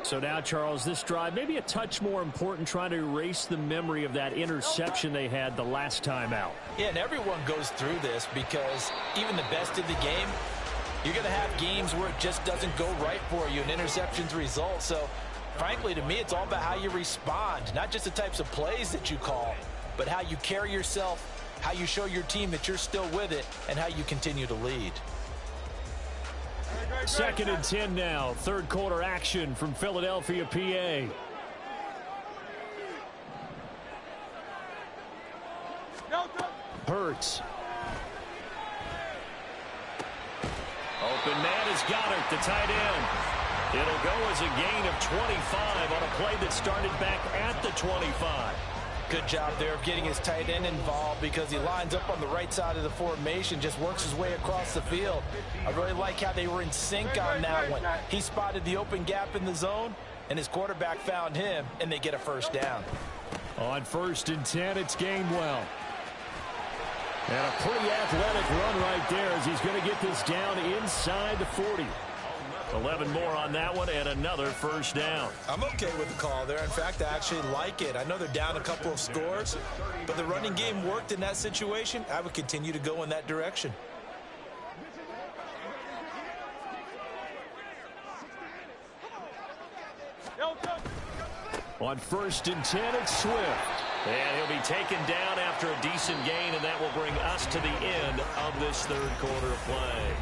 So now, Charles, this drive maybe a touch more important, trying to erase the memory of that interception they had the last time out. Yeah, and everyone goes through this because even the best of the game, you're going to have games where it just doesn't go right for you, and interceptions result. So, frankly, to me, it's all about how you respond, not just the types of plays that you call, but how you carry yourself, how you show your team that you're still with it, and how you continue to lead. 2nd and 10 now. 3rd quarter action from Philadelphia, PA. Hurts. Open man is Goddard, the tight end. It'll go as a gain of 25 on a play that started back at the 25. Good job there of getting his tight end involved because he lines up on the right side of the formation, just works his way across the field. I really like how they were in sync on that one. He spotted the open gap in the zone, and his quarterback found him, and they get a 1st down. On 1st and 10, it's Gainwell. And a pretty athletic run right there as he's going to get this down inside the 40. 11 more on that one and another 1st down. I'm okay with the call there. In fact, I actually like it. I know they're down a couple of scores, but the running game worked in that situation. I would continue to go in that direction. On 1st and 10, it's Swift. And he'll be taken down after a decent gain, and that will bring us to the end of this third quarter of play.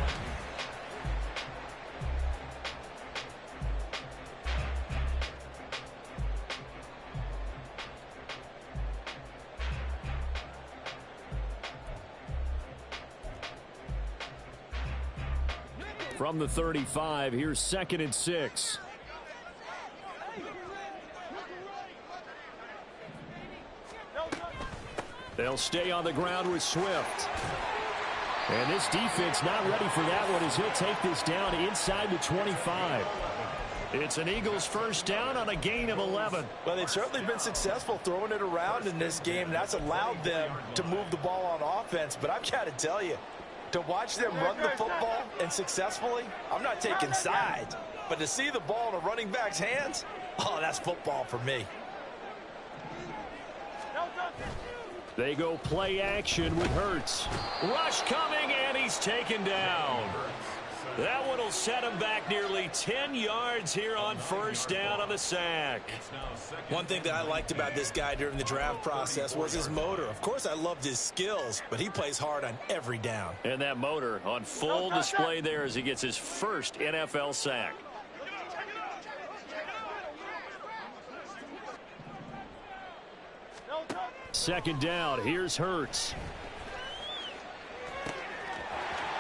From the 35, here's 2nd and 6. They'll stay on the ground with Swift. And this defense not ready for that one as he'll take this down inside the 25. It's an Eagles first down on a gain of 11. Well, they've certainly been successful throwing it around in this game. That's allowed them to move the ball on offense. But I've got to tell you, to watch them run the football and successfully, I'm not taking sides. But to see the ball in a running back's hands, oh, that's football for me. They go play action with Hurts. Rush coming, and he's taken down. That one will set him back nearly 10 yards here on first down on the sack. One thing that I liked about this guy during the draft process was his motor. Of course, I loved his skills, but he plays hard on every down. And that motor on full display there as he gets his first NFL sack. Second down, here's Hurts.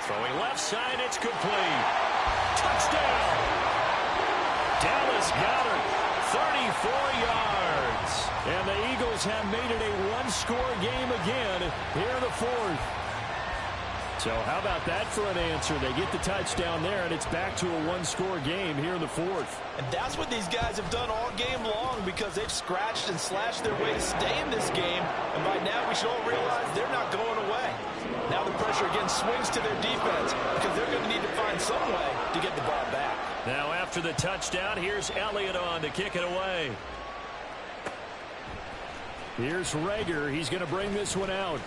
Throwing left side, it's complete. Touchdown! Dallas Goedert, 34 yards. And the Eagles have made it a one-score game again here in the fourth. So how about that for an answer? They get the touchdown there, and it's back to a one-score game here in the fourth. And that's what these guys have done all game long because they've scratched and slashed their way to stay in this game. And by now we should all realize they're not going away. Now the pressure again swings to their defense because they're going to need to find some way to get the ball back. Now after the touchdown, here's Elliott on to kick it away. Here's Rager. He's going to bring this one out.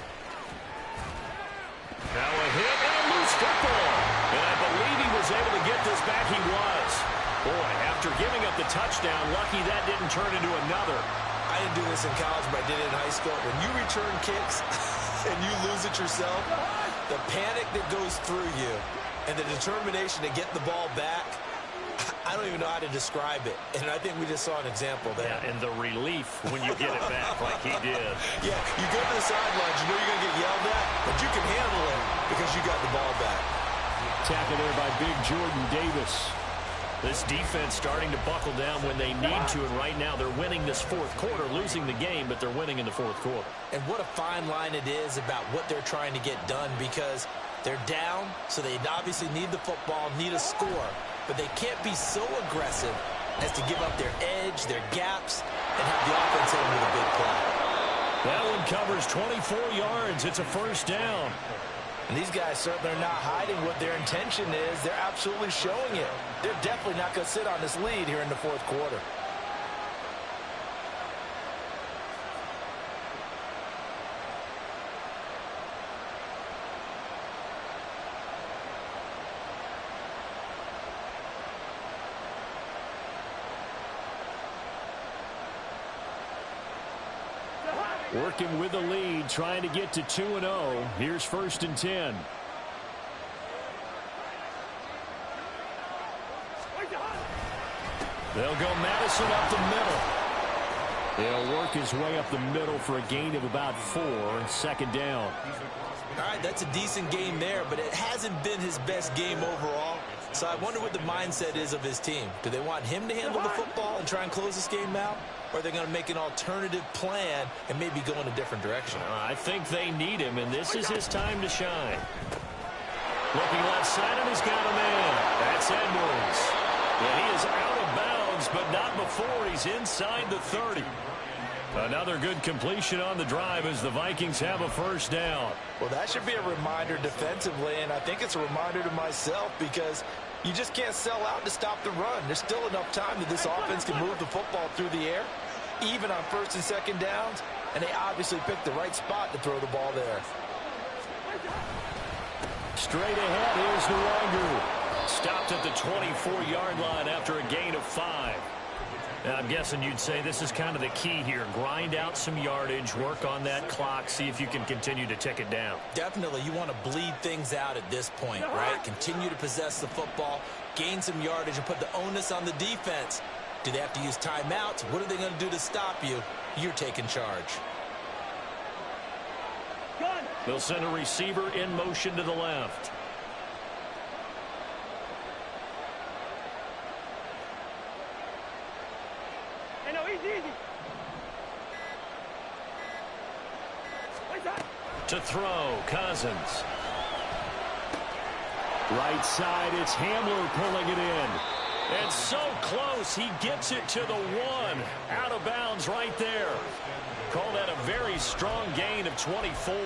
Now a hit and a loose football. And I believe he was able to get this back. He was. Boy, after giving up the touchdown, lucky that didn't turn into another. I didn't do this in college, but I did it in high school. When you return kicks and you lose it yourself, the panic that goes through you and the determination to get the ball back, I don't even know how to describe it. And I think we just saw an example there. Yeah, and the relief when you get it back like he did. Yeah, you go to the sidelines, you know you're going to get yelled at, but you can handle it because you got the ball back. Tackle there by big Jordan Davis. This defense starting to buckle down when they need to, and right now they're winning this fourth quarter, losing the game, but they're winning in the fourth quarter. And what a fine line it is about what they're trying to get done because they're down, so they obviously need the football, need a score, but they can't be so aggressive as to give up their edge, their gaps, and have the offense hit them with a big play. That one covers 24 yards. It's a first down. And these guys certainly are not hiding what their intention is. They're absolutely showing it. They're definitely not going to sit on this lead here in the fourth quarter. Working with the lead, trying to get to 2-0. Here's 1st and 10. They'll go Madison up the middle. He'll work his way up the middle for a gain of about 4. 2nd down. All right, that's a decent game there, but it hasn't been his best game overall. So I wonder what the mindset is of his team. Do they want him to handle the football and try and close this game out? Or are they going to make an alternative plan and maybe go in a different direction? I think they need him, and this is his time to shine. Looking left side, and he's got a man. That's Edwards. And he is out of bounds, but not before he's inside the 30. Another good completion on the drive as the Vikings have a first down. Well, that should be a reminder defensively, and I think it's a reminder to myself because you just can't sell out to stop the run. There's still enough time that this offense can move the football through the air, even on 1st and 2nd downs, and they obviously picked the right spot to throw the ball there. Straight ahead is Nwangu. Stopped at the 24-yard line after a gain of 5. I'm guessing you'd say this is kind of the key here. Grind out some yardage, work on that clock, see if you can continue to tick it down. Definitely, you want to bleed things out at this point, right? Continue to possess the football, gain some yardage, and put the onus on the defense. Do they have to use timeouts? What are they going to do to stop you? You're taking charge. They'll send a receiver in motion to the left. To throw, Cousins. Right side, it's Hamler pulling it in. And so close, he gets it to the 1. Out of bounds right there. Call that a very strong gain of 24.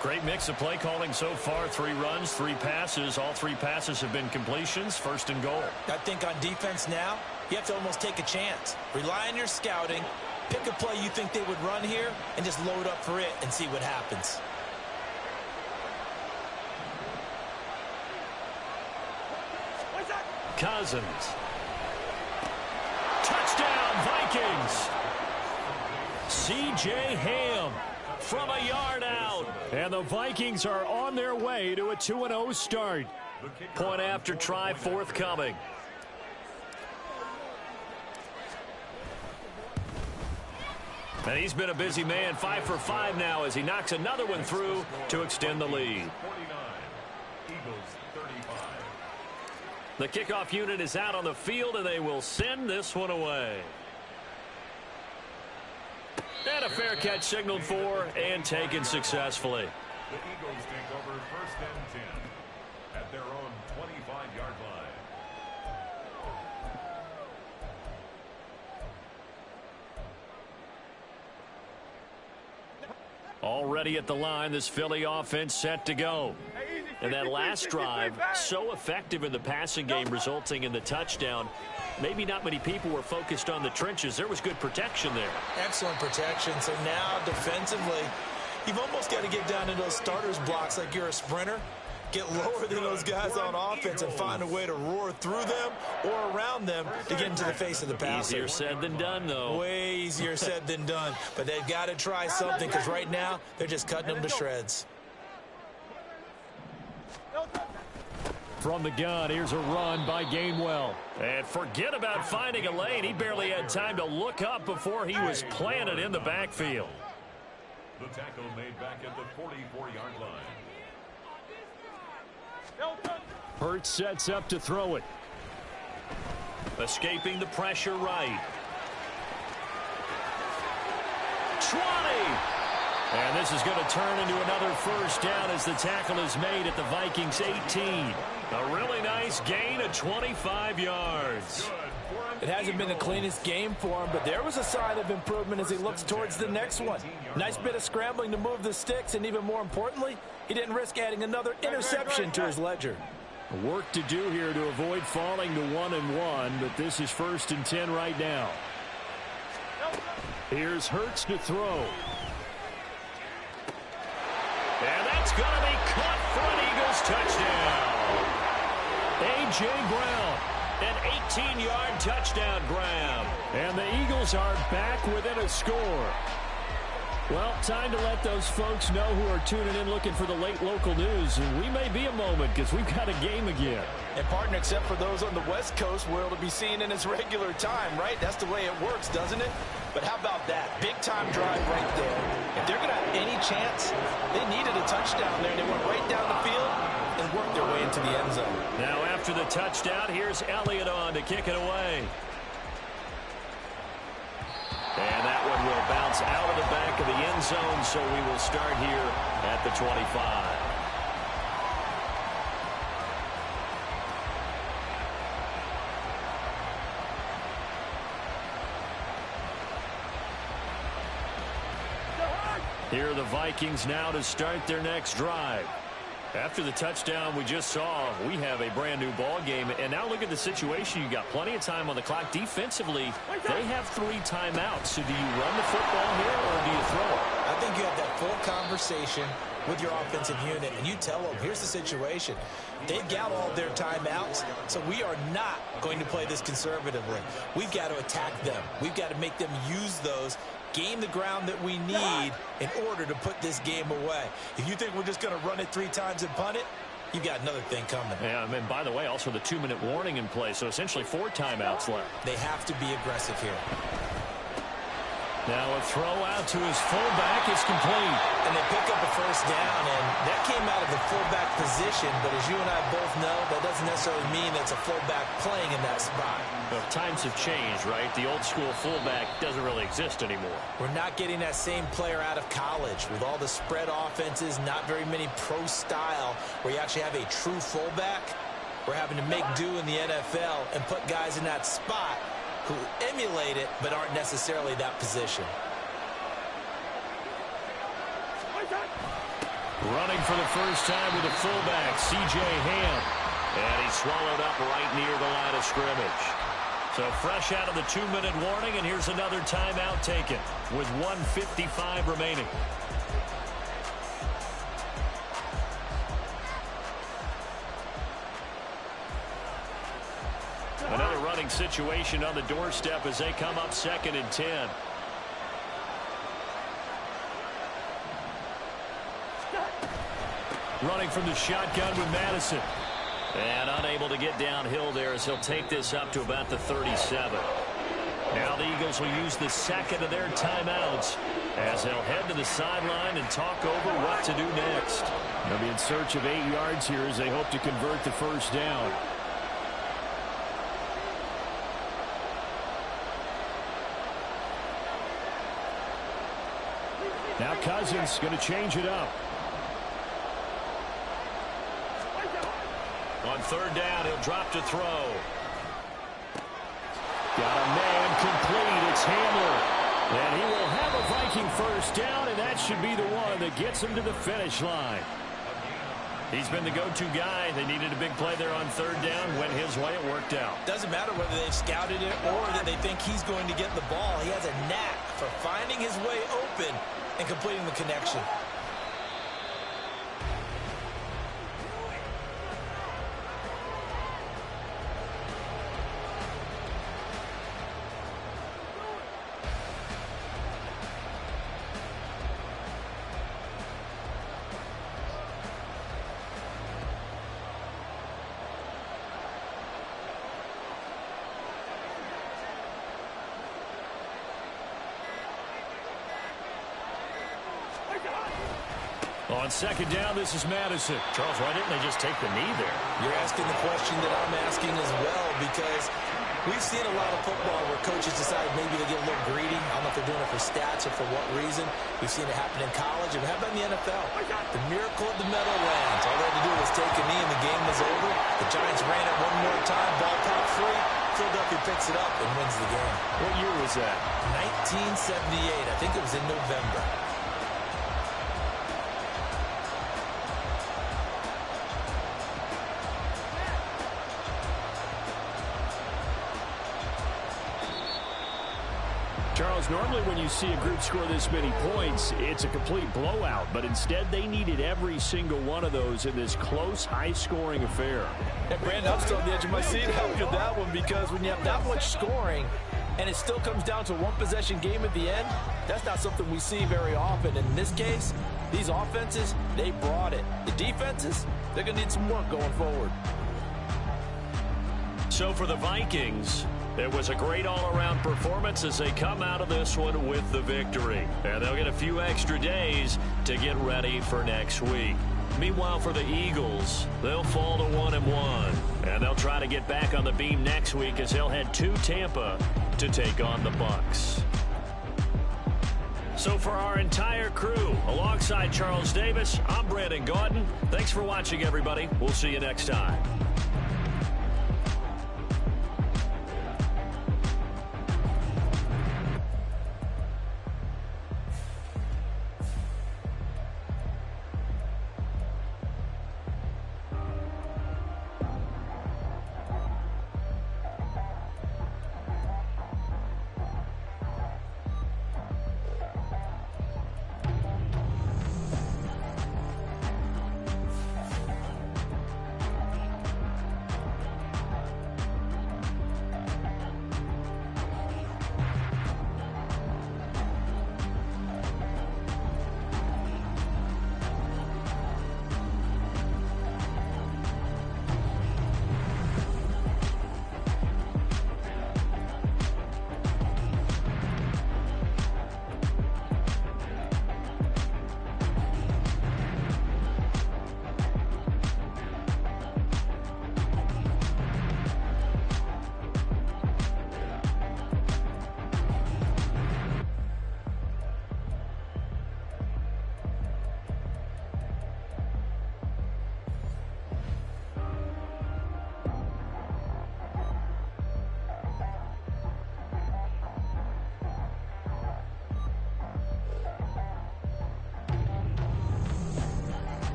Great mix of play calling so far. 3 runs, 3 passes. All 3 passes have been completions. First and goal. I think on defense now, you have to almost take a chance. Rely on your scouting. Pick a play you think they would run here and just load up for it and see what happens. Cousins. Touchdown, Vikings. C.J. Ham from a yard out. And the Vikings are on their way to a 2-0 start. Point after try forthcoming. And he's been a busy man, 5 for 5 now as he knocks another one through to extend the lead. 49, Eagles 35. The kickoff unit is out on the field, and they will send this one away. And a fair catch signaled for and taken successfully. The Eagles take over 1st and 10 at their own 25-yard line. Already at the line, this Philly offense set to go. And that last drive, so effective in the passing game, resulting in the touchdown. Maybe not many people were focused on the trenches. There was good protection there. Excellent protection. So now defensively, you've almost got to get down in those starters blocks like you're a sprinter. Get lower than those guys on offense and find a way to roar through them or around them to get into the face of the passer. Easier said than done, though. Way easier said than done. But they've got to try something because right now they're just cutting them to shreds. From the gun, here's a run by Gainwell. And forget about finding a lane. He barely had time to look up before he was planted in the backfield. The tackle made back at the 44-yard line. Hurts sets up to throw it. Escaping the pressure right. 20! And this is going to turn into another first down as the tackle is made at the Vikings 18. A really nice gain of 25 yards. It hasn't been the cleanest game for him, but there was a sign of improvement as he looks towards the next one. Nice bit of scrambling to move the sticks, and even more importantly, he didn't risk adding another interception to his ledger. Work to do here to avoid falling to 1-1, but this is 1st and 10 right now. Here's Hurts to throw. And that's going to be caught for an Eagles touchdown. A.J. Brown, an 18-yard touchdown grab. And the Eagles are back within a score. Well, time to let those folks know who are tuning in looking for the late local news. And we may be a moment because we've got a game again. And, partner, except for those on the West Coast, where it'll be seen in its regular time, right? That's the way it works, doesn't it? But how about that? Big-time drive right there. If they're going to have any chance, they needed a touchdown there. They went right down the field and worked their way into the end zone. Now, after the touchdown, here's Elliott on to kick it away. And that one will bounce out of the back of the end zone, so we will start here at the 25. Here are the Vikings now to start their next drive. After the touchdown we just saw, we have a brand new ball game. And now look at the situation. You got plenty of time on the clock. Defensively, they have 3 timeouts. So do you run the football here or do you throw it? I I think you have that full conversation with your offensive unit, and you tell them, here's the situation. They've got all their timeouts, so we are not going to play this conservatively. We've got to attack them. We've got to make them use those, gain the ground that we need in order to put this game away. If you think we're just going to run it 3 times and punt it, you've got another thing coming. Yeah, and by the way, also the 2-minute warning in play, so essentially 4 timeouts left. They have to be aggressive here. Now a throw out to his fullback is complete. And they pick up a first down, and that came out of the fullback position, but as you and I both know, that doesn't necessarily mean it's a fullback playing in that spot. Well, times have changed, right? The old school fullback doesn't really exist anymore. We're not getting that same player out of college with all the spread offenses, not very many pro style where you actually have a true fullback. We're having to make do in the NFL and put guys in that spot who emulate it but aren't necessarily that position. Running for the first time with a fullback, C.J. Ham. And he's swallowed up right near the line of scrimmage. So fresh out of the 2-minute warning, and here's another timeout taken with 1:55 remaining. Another running situation on the doorstep as they come up 2nd and 10. Running from the shotgun with Madison. And unable to get downhill there as he'll take this up to about the 37. Now the Eagles will use the second of their timeouts as they'll head to the sideline and talk over what to do next. They'll be in search of 8 yards here as they hope to convert the first down. Now Cousins going to change it up. On 3rd down, he'll drop to throw. Got a man complete. It's Hamler. And he will have a Viking first down, and that should be the one that gets him to the finish line. He's been the go-to guy. They needed a big play there on 3rd down. Went his way. It worked out. Doesn't matter whether they've scouted it or that they think he's going to get the ball. He has a knack for finding his way open and completing the connection. On 2nd down, this is Madison. Charles, why didn't they just take the knee there? You're asking the question that I'm asking as well, because we've seen a lot of football where coaches decide maybe they get a little greedy. I don't know if they're doing it for stats or for what reason. We've seen it happen in college, and how about in the NFL? The miracle of the Meadowlands. All they had to do was take a knee, and the game was over. The Giants ran it one more time, ball popped free. Philadelphia picks it up and wins the game. What year was that? 1978. I think it was in November. Charles, normally when you see a group score this many points, it's a complete blowout. But instead, they needed every single one of those in this close, high-scoring affair. And Brandon, I'm still on the edge of my seat after that one, because when you have that much scoring and it still comes down to a one-possession game at the end, that's not something we see very often. In this case, these offenses, they brought it. The defenses, they're going to need some work going forward. So for the Vikings, it was a great all-around performance as they come out of this one with the victory. And they'll get a few extra days to get ready for next week. Meanwhile, for the Eagles, they'll fall to 1-1. And they'll try to get back on the beam next week as they'll head to Tampa to take on the Bucs. So for our entire crew, alongside Charles Davis, I'm Brandon Gaudin. Thanks for watching, everybody. We'll see you next time.